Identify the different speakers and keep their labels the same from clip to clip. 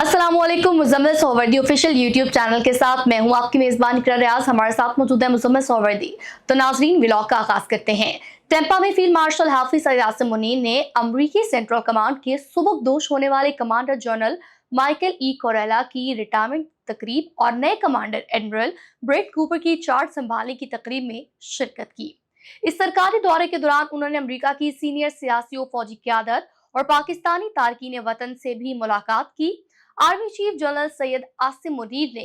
Speaker 1: अस्सलाम वालेकुम। Muzammil सोहवर्दी official YouTube channel के साथ मैं हूं आपकी मेज़बान इकरा रियाज। हमारे साथ मौजूद है मुज़म्मिल सोहवर्दी। तो नाज़रीन, व्लॉग का आगाज़ करते हैं। टेम्पा में फील्ड मार्शल हाफिज सईद आसिम मुनीर ने अमरीकी सेंट्रल कमांड के सुबकदोश होने वाले कमांडर जनरल माइकल ई कोरेला की रिटायरमेंट तकरीब और नए कमांडर एडमिरल ब्रेट कूपर की चार्ज संभालने की तकरीब में शिरकत की। इस सरकारी दौरे के दौरान उन्होंने अमरीका की सीनियर सियासी और फौजी क़यादत और पाकिस्तानी तारकीन वतन से भी मुलाकात की। Army chief general Syed Asim Munir ने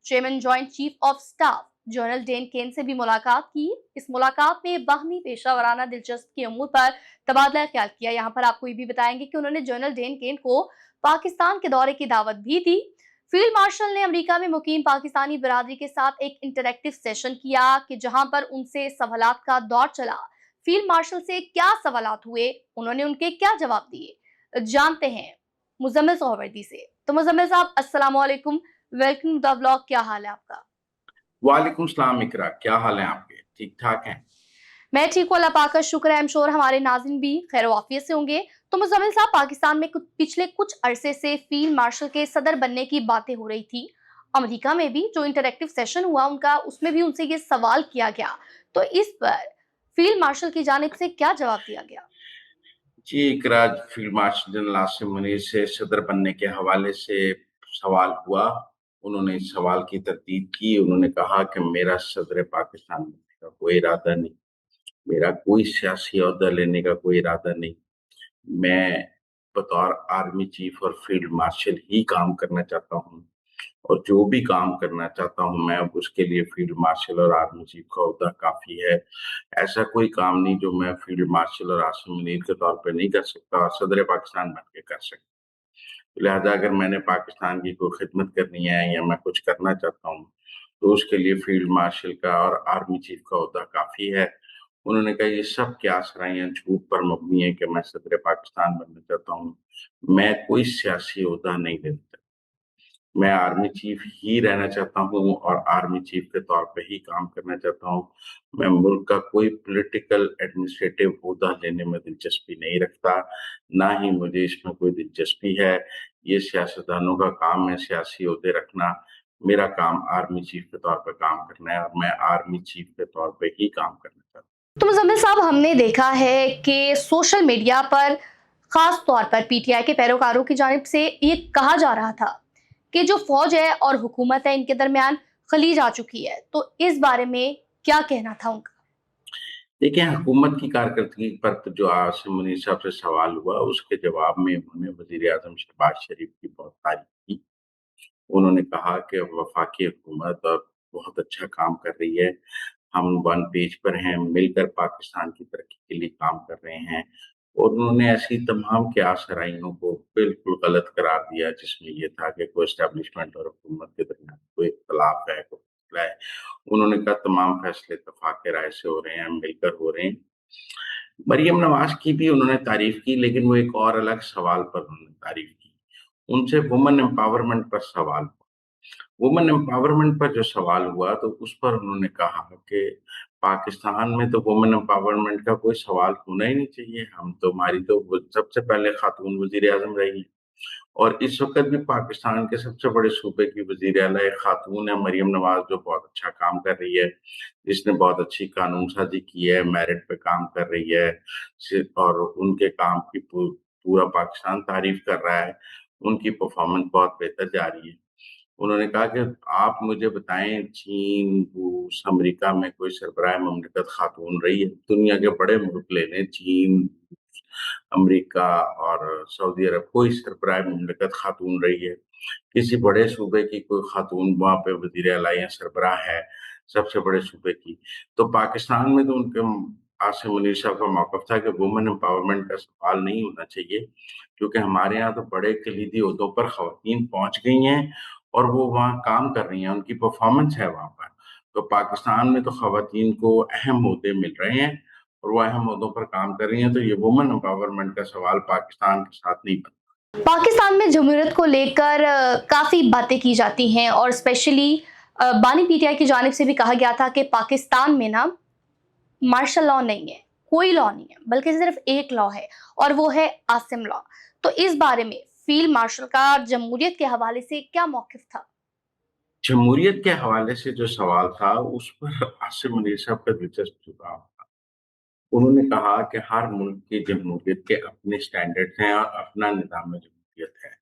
Speaker 1: chairman joint chief of staff general Dan Caine से भी मुलाकात की। इस मुलाकात में बाहमी पेशा वराना दिलचस्पी के अमूर पर तबादला ख्याल किया। यहाँ पर आपको ये भी बताएंगे कि उन्होंने जनरल डेन केन को पाकिस्तान के दौरे की दावत भी दी। फील्ड मार्शल ने अमेरिका में मुकीम पाकिस्तानी बिरादरी के साथ एक इंटरैक्टिव सेशन किया कि जहां पर उनसे सवालात का दौर चला। फील्ड मार्शल से क्या सवालात हुए, उन्होंने उनके क्या जवाब दिए, जानते हैं मुज़म्मिल सोहवर्दी से। तो मुज़म्मिल साहब, अस्सलाम वालेकुम, वेलकम द व्लॉग। क्या हाल है आपका?
Speaker 2: वालेकुम सलाम इकरा, क्या हाल है आपके? ठीक ठाक हैं?
Speaker 1: मैं ठीक हूँ, अल्लाह पाक का शुक्र है। आई एम श्योर हमारे नाज़रीन भी खैर वाफियत से होंगे। तो मुज़म्मिल साहब, पाकिस्तान में पिछले कुछ अरसे से फील्ड मार्शल के सदर बनने की बातें हो रही थी। अमेरिका में भी जो इंटरैक्टिव सेशन हुआ उनका, उसमें भी उनसे ये सवाल किया गया। तो इस पर फील्ड मार्शल की जानिब से क्या जवाब दिया गया?
Speaker 2: जी Iqra, field marshal general Asim Munir से सदर बनने के हवाले से सवाल हुआ। उन्होंने इस सवाल की तरदीद की। उन्होंने कहा कि मेरा सदर पाकिस्तान बनने का कोई इरादा नहीं, मेरा कोई सियासी ओहदा लेने का कोई इरादा नहीं। मैं बतौर आर्मी चीफ और फील्ड मार्शल ही काम करना चाहता हूँ, और जो भी काम करना चाहता हूँ मैं, अब उसके लिए फील्ड मार्शल और आर्मी चीफ का ओहदा काफ़ी है। ऐसा कोई काम नहीं जो मैं फील्ड मार्शल और आसिम मुनीर के तौर पे नहीं कर सकता और सदर पाकिस्तान बन के कर सकता। लिहाजा अगर मैंने पाकिस्तान की कोई खिदमत करनी है या मैं कुछ करना चाहता हूँ, तो उसके लिए फील्ड मार्शल का और आर्मी चीफ का ओहदा काफ़ी है। उन्होंने कहा ये सब क्या सराहियाँ झूठ पर मबनी है कि मैं सदर पाकिस्तान बनना चाहता हूँ। मैं कोई सियासी ओहदा नहीं लेना चाहता। मैं आर्मी चीफ ही रहना चाहता हूँ और आर्मी चीफ के तौर पे ही काम करना चाहता हूँ। मैं मुल्क का कोई पॉलिटिकल एडमिनिस्ट्रेटिव ओहदा लेने में दिलचस्पी नहीं रखता, ना ही मुझे इसमें कोई दिलचस्पी है। ये सियासतदानों का काम है सियासी ओहदे रखना। मेरा काम आर्मी चीफ के तौर पे काम करना है और मैं आर्मी चीफ के तौर पे ही काम करना चाहता हूँ।
Speaker 1: तो मुज़म्मिल साहब, हमने देखा है कि सोशल मीडिया पर खास तौर पर पीटीआई के पैरोकारों की जानिब से ये कहा जा रहा था कि जो फौज है और हुकूमत है, इनके दरमियान खलीज आ चुकी है। तो इस बारे में क्या कहना था उनका?
Speaker 2: देखिए, हुकूमत की कारकर्दगी पर तो जो आसिम मुनीर साहब से सवाल हुआ, उसके जवाब में उन्होंने वज़ीर-ए-आज़म शहबाज शरीफ की बहुत तारीफ़ की। उन्होंने कहा कि वफ़ाकी हुकूमत बहुत अच्छा काम कर रही है। हम वन पेज पर हैं, मिलकर पाकिस्तान की तरक्की के लिए काम कर रहे हैं। और उन्होंने ऐसी तमाम क़यास-आराइयों को बिल्कुल गलत करार दिया, जिसमें ये था कि कोई एस्टेब्लिशमेंट और हुकूमत के दरमियान कोई इख्तिलाफ़ है, कोई मसला है। उन्होंने कहा तमाम फ़ैसले इत्तेफ़ाक़ राय से हो रहे हैं, मिलकर हो रहे हैं। मरियम नवाज़ की भी उन्होंने तारीफ़ की, लेकिन वो एक और अलग सवाल पर उन्होंने तारीफ़ की। उनसे वुमेन एम्पावरमेंट पर सवाल हुआ। वुमेन एम्पावरमेंट पर जो सवाल हुआ, तो उस पर उन्होंने कहा कि पाकिस्तान में तो वुमेन एम्पावरमेंट का कोई सवाल होना ही नहीं चाहिए। हम तो हमारी तो वो सबसे पहले खातून वज़ीर-ए-आज़म रही हैं, और इस वक़्त भी पाकिस्तान के सबसे बड़े सूबे की वज़ीर आला एक खातून है, मरियम नवाज़, जो बहुत अच्छा काम कर रही है, जिसने बहुत अच्छी कानून साज़ी की है, मेरिट पे काम कर रही है, और उनके काम की पूरा पाकिस्तान तारीफ़ कर रहा है। उनकी परफ़ॉर्मेंस बहुत बेहतर जा रही है। उन्होंने कहा कि आप मुझे बताएँ, चीन, रूस, अमेरिका में कोई सरबराह ममलिकत खातून रही है? दुनिया के बड़े मुल्क ले लें, चीन, अमेरिका और सऊदी अरब, कोई सरबराह ममलिकत खातून रही है? किसी बड़े सूबे की कोई खातून वहाँ पे वज़ीर आला या सरबराह है, सबसे बड़े सूबे की? तो पाकिस्तान में तो उनके आसिम मुनीर साहब का मौक़िफ़ था कि वुमेन एम्पावरमेंट का सवाल नहीं होना चाहिए, क्योंकि हमारे यहाँ तो बड़े कलीदी ओहदों पर ख़वातीन पहुँच गई हैं और वो वहाँ काम कर रही हैं, उनकी परफ़ॉर्मेंस है वहाँ पर। तो पाकिस्तान में तो ख़वातीन को अहम ओहदे मिल रहे हैं और वो अहम ओहदों पर काम कर रही हैं, तो ये वुमेन एम्पावरमेंट का सवाल पाकिस्तान के साथ नहीं बनता।
Speaker 1: पाकिस्तान में जमहूरियत को लेकर काफ़ी बातें की जाती हैं और स्पेशली बानी पीटीआई की जानिब से भी कहा गया था कि पाकिस्तान में ना मार्शल लॉ नहीं है, कोई लॉ नहीं है, बल्कि सिर्फ एक लॉ है और वो है आसिम लॉ। तो इस बारे में फील्ड मार्शल का जमहूरियत के हवाले से क्या मौक़िफ़ था?
Speaker 2: जमहूरियत के हवाले से जो सवाल था, उस पर आसिम मुनीर साहब का दिलचस्प जवाब था। उन्होंने कहा कि हर मुल्क की जमहूरियत के अपने स्टैंडर्ड्स हैं और अपना निज़ाम जमहूरियत है।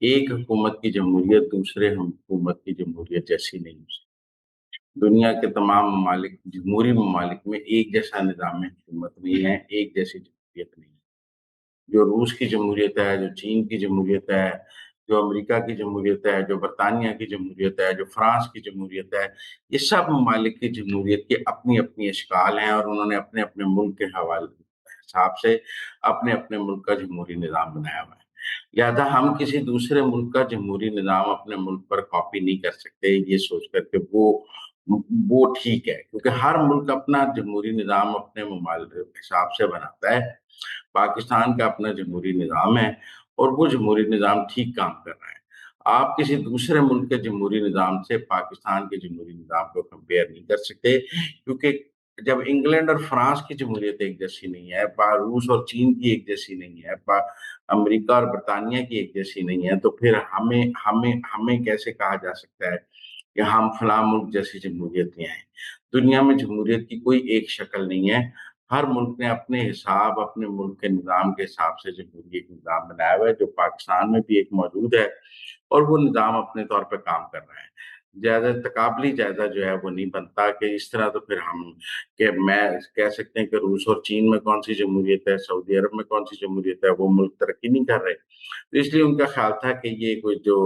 Speaker 2: एक हुकूमत की जमहूरियत दूसरे हुकूमत की जमहूरियत जैसी नहीं हो सकती। दुनिया के तमाम ममालिक जमहूरी ममालिक में एक जैसा निज़ाम हुकूमत नहीं है, एक जैसी जमहूरियत नहीं है। जो रूस की जमहूरियत है, जो चीन की जमहूरियत है, जो अमेरिका की जमहूरियत है, जो बरतानिया की जमहूरियत है, जो फ्रांस की जमहूरियत है, ये सब ममालिक की जमहूरियत की अपनी-अपनी अशकाल हैं और उन्होंने अपने-अपने मुल्क के हिसाब से अपने-अपने मुल्क का जमहूरी निज़ाम बनाया हुआ है। लिहाज़ा हम किसी दूसरे मुल्क का जमहूरी निज़ाम अपने मुल्क पर कॉपी नहीं कर सकते, ये सोच कर के वो ठीक है, क्योंकि हर मुल्क अपना जमहूरी निज़ाम अपने ममालिक हिसाब से बनाता है। पाकिस्तान का अपना जमहूरी निज़ाम है और वो जमहूरी निज़ाम ठीक काम कर रहा है। आप किसी दूसरे मुल्क के जमहूरी निज़ाम से पाकिस्तान के जमहूरी निज़ाम को कंपेयर नहीं कर सकते, क्योंकि जब इंग्लैंड और फ्रांस की जमहूरियत एक जैसी नहीं है, रूस और चीन की एक जैसी नहीं है, अमेरिका और बरतानिया की एक जैसी नहीं है, तो फिर हमें हमें हमें कैसे कहा जा सकता है कि हम फलां मुल्क जैसी जमहूरियत ले आएँ। दुनिया में जमहूरियत की कोई एक शक्ल नहीं है। हर मुल्क ने अपने हिसाब, अपने मुल्क के निज़ाम के हिसाब से जमहूरी एक निज़ाम बनाया हुआ है, जो पाकिस्तान में भी एक मौजूद है और वो निज़ाम अपने तौर पे काम कर रहा है। ज़्यादा तकाबली जायज़ा जो है वो नहीं बनता कि इस तरह तो फिर हम कि मैं कह सकते हैं कि रूस और चीन में कौन-सी जमहूरियत है, सऊदी अरब में कौन-सी जमहूरियत है, वो मुल्क तरक्की नहीं कर रहे। तो इसलिए उनका ख़्याल था कि ये कोई जो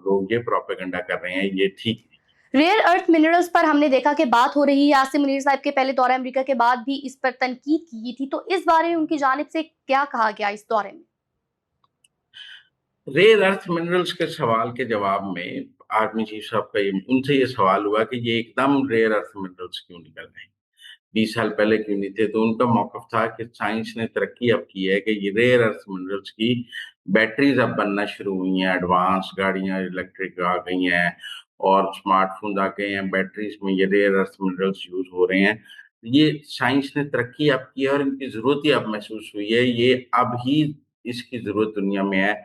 Speaker 2: लोग ये प्रोपेगेंडा कर रहे हैं, ये ठीक नहीं।
Speaker 1: रेयर अर्थ मिनरल्स पर हमने देखा कि बात हो रही है। आसिम मुनीर साहब के पहले दौरे अमेरिका के बाद भी इस पर तनकीद की गई थी, तो इस बारे में उनकी जानिब से क्या कहा गया इस दौरे में?
Speaker 2: रेयर अर्थ मिनरल्स के सवाल के जवाब में आर्मी चीफ साहब का उनसे ये सवाल हुआ कि ये एकदम रेयर अर्थ मिनरल्स क्यों निकल रहे हैं? 20 साल पहले क्यों नहीं थे? तो उनका मौक़िफ़ था कि साइंस ने तरक्की अब की है कि ये रेयर अर्थ मिनरल्स की बैटरीज़ अब बनना शुरू हुई हैं, एडवांस गाड़ियाँ इलेक्ट्रिक आ गई हैं और स्मार्टफ़ोन्स आ गए हैं, बैटरीज़ में ये रेयर अर्थ मिनरल्स यूज़ हो रहे हैं। ये साइंस ने तरक्की अब की है और इनकी ज़रूरत ही अब महसूस हुई है, ये अब ही इसकी ज़रूरत दुनिया में है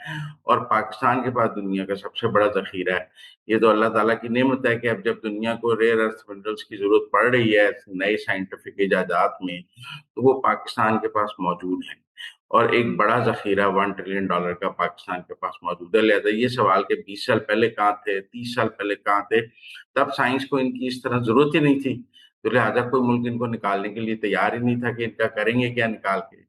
Speaker 2: और पाकिस्तान के पास दुनिया का सबसे बड़ा ज़ख़ीरा है। ये तो अल्लाह ताला की नेमत है कि अब जब दुनिया को रेयर अर्थ मिनरल्स की ज़रूरत पड़ रही है नए साइंटिफिक इजादात में, तो वो पाकिस्तान के पास मौजूद हैं और एक बड़ा ज़ख़ीरा $1 ट्रिलियन का पाकिस्तान के पास मौजूद है। लिहाज़ा ये सवाल कि 20 साल पहले कहाँ थे, 30 साल पहले कहाँ थे, तब साइंस को इनकी इस तरह ज़रूरत ही नहीं थी। तो लिहाज़ा कोई मुल्क इनको निकालने के लिए तैयार ही नहीं था कि इनका करेंगे क्या निकाल के।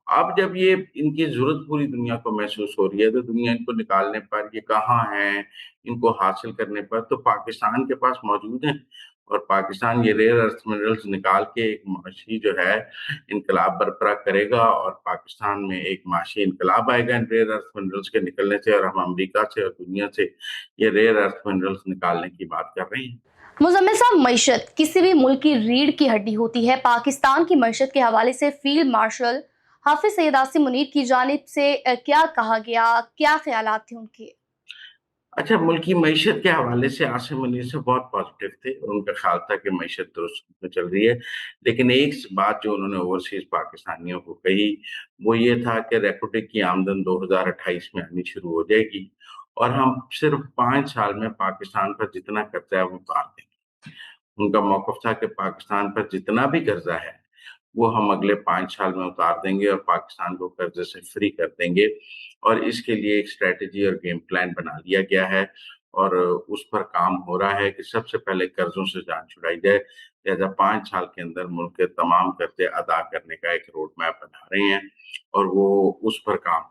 Speaker 2: अब जब ये इनकी ज़रूरत पूरी दुनिया को महसूस हो रही है, तो दुनिया इनको निकालने पर, ये कहाँ हैं, इनको हासिल करने पर, तो पाकिस्तान के पास मौजूद हैं और पाकिस्तान ये रेयर अर्थ मिनरल्स निकाल के एक माशी जो है, इनकलाब बरपा करेगा और पाकिस्तान में एक माशी इनकलाब आएगा इन रेयर अर्थ मिनरल्स के निकलने से और हम अमेरिका से और दुनिया से ये रेयर अर्थ मिनरल्स निकालने की बात कर रहे हैं।
Speaker 1: मुजम्मिल साहब, मईशत किसी भी मुल्क की रीढ़ की हड्डी होती है। पाकिस्तान की मईशत के हवाले से फील्ड मार्शल हाफिज सईद आसिम मुनीर की जानिब से क्या कहा गया, क्या ख्यालात थे उनके?
Speaker 2: अच्छा, मुल्क की मईशत के हवाले से आसिम मुनीर साहब बहुत पॉज़िटिव थे और उनका ख़्याल था कि मईशत दुरुस्त में चल रही है। लेकिन एक बात जो उन्होंने ओवरसीज़ पाकिस्तानियों को कही, वो ये था कि रेकोर्डिंग की आमदन 2028 में आनी शुरू हो जाएगी और हम सिर्फ़ 5 साल में पाकिस्तान पर जितना कर्ज़ा है, वो उतार देंगे। उनका मौक़िफ़ था कि पाकिस्तान पर जितना भी कर्ज़ा है, वो हम अगले 5 साल में उतार देंगे और पाकिस्तान को कर्ज़े से फ्री कर देंगे और इसके लिए एक स्ट्रैटेजी और गेम प्लान बना लिया गया है और उस पर काम हो रहा है कि सबसे पहले कर्ज़ों से जान छुड़ाई जाए। लिहाज़ा 5 साल के अंदर मुल्क के तमाम कर्ज़े अदा करने का एक रोड मैप बना रहे हैं और वो उस पर काम।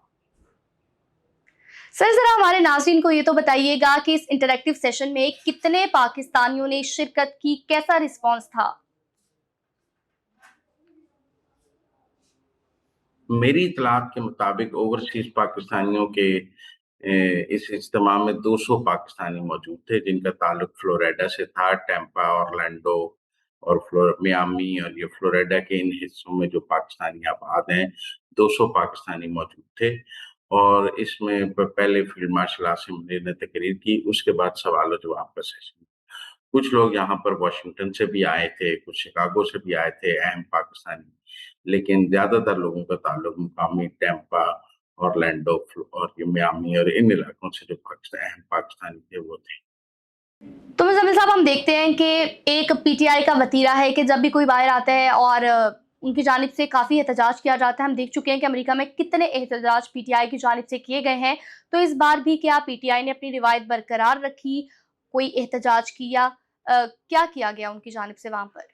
Speaker 1: सर, जरा हमारे नाज़रीन को ये तो बताइएगा कि इस इंटरैक्टिव सेशन में कितने पाकिस्तानियों ने शिरकत की, कैसा रिस्पॉन्स था?
Speaker 2: मेरी इत्तलात के मुताबिक ओवरसीज़ पाकिस्तानियों के इस इज्तिमा में 200 पाकिस्तानी मौजूद थे, जिनका ताल्लुक फ्लोरिडा से था, टैम्पा, ऑरलैंडो और मियामी और ये फ्लोरिडा के इन हिस्सों में जो पाकिस्तानी आबाद हैं, 200 पाकिस्तानी मौजूद थे और इसमें पहले फील्ड मार्शल आसिम मुनीर ने तकरीर की, उसके बाद सवाल और जवाब का सेशन। कुछ लोग यहाँ पर वाशिंगटन से भी आए थे, कुछ शिकागो से भी आए थे, अहम पाकिस्तानी, लेकिन ज़्यादातर लोगों का ताल्लुक मुकामी टैम्पा ऑरलैंडो और ये मियामी और इन इलाकों से जो अहम पाकिस्तानी थे वो थे।
Speaker 1: तो मुज़म्मिल साहब, हम देखते हैं कि एक पीटीआई का वतीरा है कि जब भी कोई बाहर आता है और उनकी जानिब से काफ़ी एहतजाज किया जाता है। हम देख चुके हैं कि अमेरिका में कितने एहतजाज पीटीआई की जानिब से किए गए हैं। तो इस बार भी क्या पीटीआई ने अपनी रिवायत बरकरार रखी, कोई एहतजाज किया? क्या किया गया उनकी जानिब से वहाँ पर?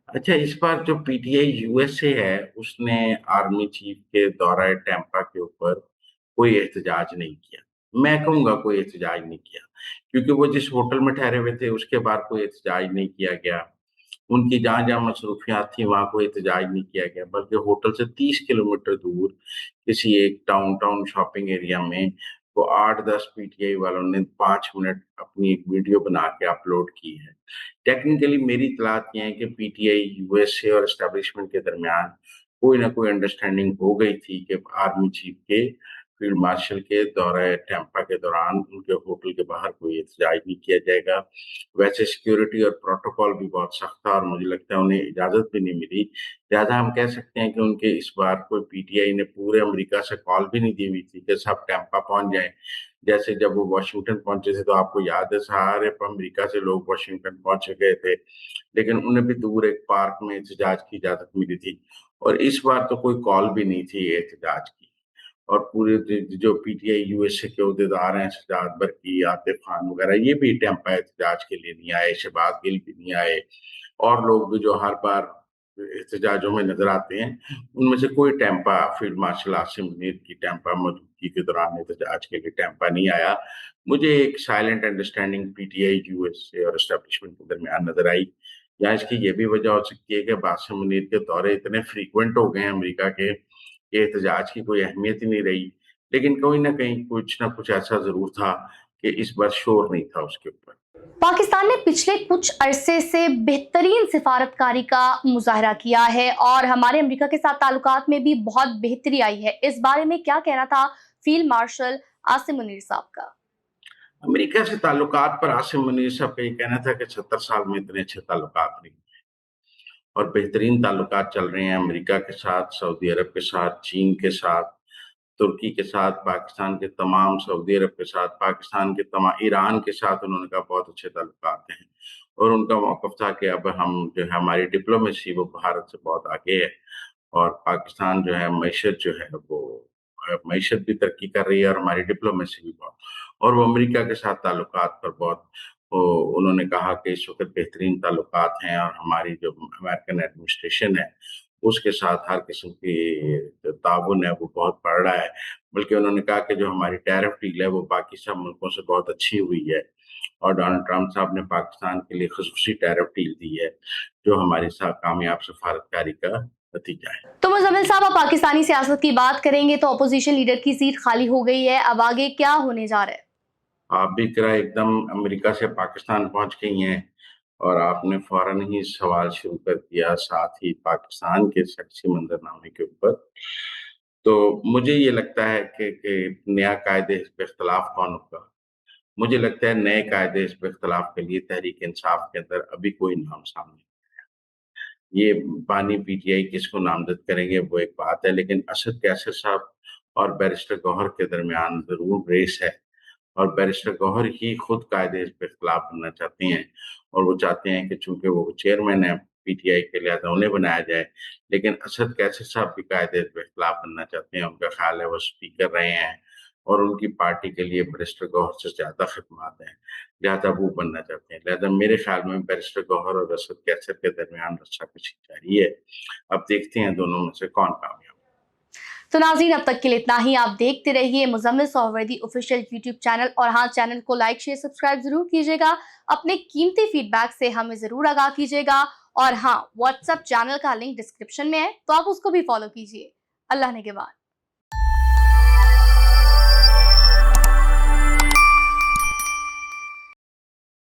Speaker 2: अच्छा, इस बार जो पीटीआई यूएसए है, उसने आर्मी चीफ के दौरा टेम्पा के ऊपर कोई एहतजाज नहीं किया। मैं कहूँगा कोई एहतजाज नहीं किया, क्योंकि वो जिस होटल में ठहरे हुए थे, उसके बाहर कोई एहतजाज नहीं किया गया। उनकी जहाँ-जहाँ मसरूफियात थी, वहाँ कोई एहतजाज नहीं किया गया, बल्कि होटल से 30 किलोमीटर दूर किसी एक डाउनटाउन शॉपिंग एरिया में वो 8-10 पीटीआई वालों ने 5 मिनट अपनी एक वीडियो बना के अपलोड की है। टेक्निकली मेरी इत्तलात ये है कि पीटीआई, यूएसए और एस्टेब्लिशमेंट के दरमियान कोई ना कोई अंडरस्टैंडिंग हो गई थी कि आर्मी चीफ के फील्ड मार्शल के दौरे टेम्पा के दौरान उनके होटल के बाहर कोई एहतजाज नहीं किया जाएगा। वैसे सिक्योरिटी और प्रोटोकॉल भी बहुत सख्त था और मुझे लगता है उन्हें इजाज़त भी नहीं मिली। लिहाज़ा हम कह सकते हैं कि उनके इस बार कोई पीटीआई ने पूरे अमेरिका से कॉल भी नहीं दी हुई थी कि सब टेम्पा पहुँच जाएँ। जैसे जब वो वाशिंगटन पहुँचे थे तो आपको याद है सारे अमेरिका से लोग वाशिंगटन पहुँच गए थे, लेकिन उन्हें भी दूर एक पार्क में एहतजाज की इजाज़त मिली थी और इस बार तो कोई कॉल भी नहीं थी एहतजाज की। और पूरे जो पीटीआई यूएसए के ओहदेदार हैं, सजाद बरकी, आतिफ खान वगैरह, ये भी टेम्पा एहतजाज के लिए नहीं आए, शहबाज गिल भी नहीं आए और लोग भी जो हर बार एहतजाजों में नजर आते हैं, उनमें से कोई Tampa field marshal Asim Munir की टेम्पा मौजूदगी के दौरान एहतजाज के लिए टेम्पा नहीं आया। मुझे एक साइलेंट अंडरस्टैंडिंग पीटीआई, यूएसए और एस्टेब्लिशमेंट के दरमियान नजर आई। या इसकी ये भी वजह हो सकती है कि आसिम मुनीर के दौरे इतने फ्रीक्वेंट हो गए हैं अमेरिका के कि एहतजाज की कोई अहमियत ही नहीं रही। लेकिन कोई ना कहीं कुछ ना कुछ ऐसा ज़रूर था कि इस बार शोर नहीं था उसके ऊपर।
Speaker 1: पाकिस्तान ने पिछले कुछ अरसे से बेहतरीन सिफारतकारी का मुजाहरा किया है और हमारे अमेरिका के साथ ताल्लुकात में भी बहुत बेहतरी आई है। इस बारे में क्या कहना था फील्ड मार्शल आसिम मुनीर साहब का?
Speaker 2: अमेरिका से ताल्लुकात पर आसिम मुनीर साहब का ये कहना था कि 70 साल में इतने अच्छे ताल्लुकात नहीं और बेहतरीन ताल्लुकात चल रहे हैं अमेरिका के साथ, सऊदी अरब के साथ, चीन के साथ, तुर्की के साथ, पाकिस्तान के तमाम, सऊदी अरब के साथ, पाकिस्तान के तमाम, ईरान के साथ उन्होंने कहा बहुत अच्छे ताल्लुकात हैं और उनका मौक़िफ़ था कि अब हम जो है हमारी डिप्लोमेसी वो भारत से बहुत आगे है और पाकिस्तान जो है मईशत जो है वो मईशत भी तरक्की कर रही है और हमारी डिप्लोमेसी भी बहुत और वो अमेरिका के साथ ताल्लुकात पर बहुत वो उन्होंने कहा कि इस वक़्त बेहतरीन ताल्लुकात हैं और हमारी जो अमेरिकन एडमिनिस्ट्रेशन है, उसके साथ हर किस्म की ताउन है वो बहुत बढ़ रहा है। बल्कि उन्होंने कहा कि जो हमारी टैरिफ डील है वो बाकी सब मुल्कों से बहुत अच्छी हुई है और डोनाल्ड ट्रंप साहब ने पाकिस्तान के लिए ख़ुसूसी टैरिफ डील दी है, जो हमारी कामयाब सफारतकारी का नतीजा है।
Speaker 1: तो मुज़म्मिल साहब, अब पाकिस्तानी सियासत की बात करेंगे तो अपोजिशन लीडर की सीट खाली हो गई है। अब आगे क्या होने जा रहा है?
Speaker 2: आप भी ज़रा एकदम अमेरिका से पाकिस्तान पहुँच गई हैं और आपने फ़ौरन ही सवाल शुरू कर दिया साथ ही पाकिस्तान के शख़सी मंज़रनामे के ऊपर। तो मुझे ये लगता है कि नया कायदे इस पे इख्तिलाफ़ कौन होगा? मुझे लगता है नए कायदे इस पे इख्तिलाफ़ के लिए तहरीक इंसाफ़ के अंदर अभी कोई नाम सामने ये बानी पीटीआई किसको नामज़द करेंगे वो एक बात है, लेकिन असद कैसर साहब और बैरिस्टर गौहर के दरमियान ज़रूर रेस है और बैरिस्टर गौहर ही खुद कायदे इस पे इख्तिलाफ़ करना चाहते हैं और वो चाहते हैं कि चूँकि वो चेयरमैन है पीटीआई के लिहाज़ा उन्हें बनाया जाए। लेकिन असद कैसर साहब भी कायदे पे इख्तिलाफ़ बनना चाहते हैं, उनका ख़्याल है वो स्पीकर रहे हैं और उनकी पार्टी के लिए बैरिस्टर गौहर से ज़्यादा खिदमत हैं, लिहाज़ा वो बनना चाहते हैं। लिहाज़ा मेरे ख़्याल में बैरिस्टर गौहर और असद कैसर के दरमियान रस्साकशी जारी है। अब देखते हैं दोनों में से कौन कामयाब।
Speaker 1: तो नाज़रीन, अब तक के लिए इतना ही। आप देखते रहिए Muzammil Suhrawardy official YouTube channel और हाँ, चैनल को लाइक शेयर सब्सक्राइब जरूर कीजिएगा। अपने कीमती फीडबैक से हमें जरूर आगाह कीजिएगा और हाँ, व्हाट्सएप चैनल का लिंक डिस्क्रिप्शन में है, तो आप उसको भी फॉलो कीजिए। अल्लाह ने के बाद।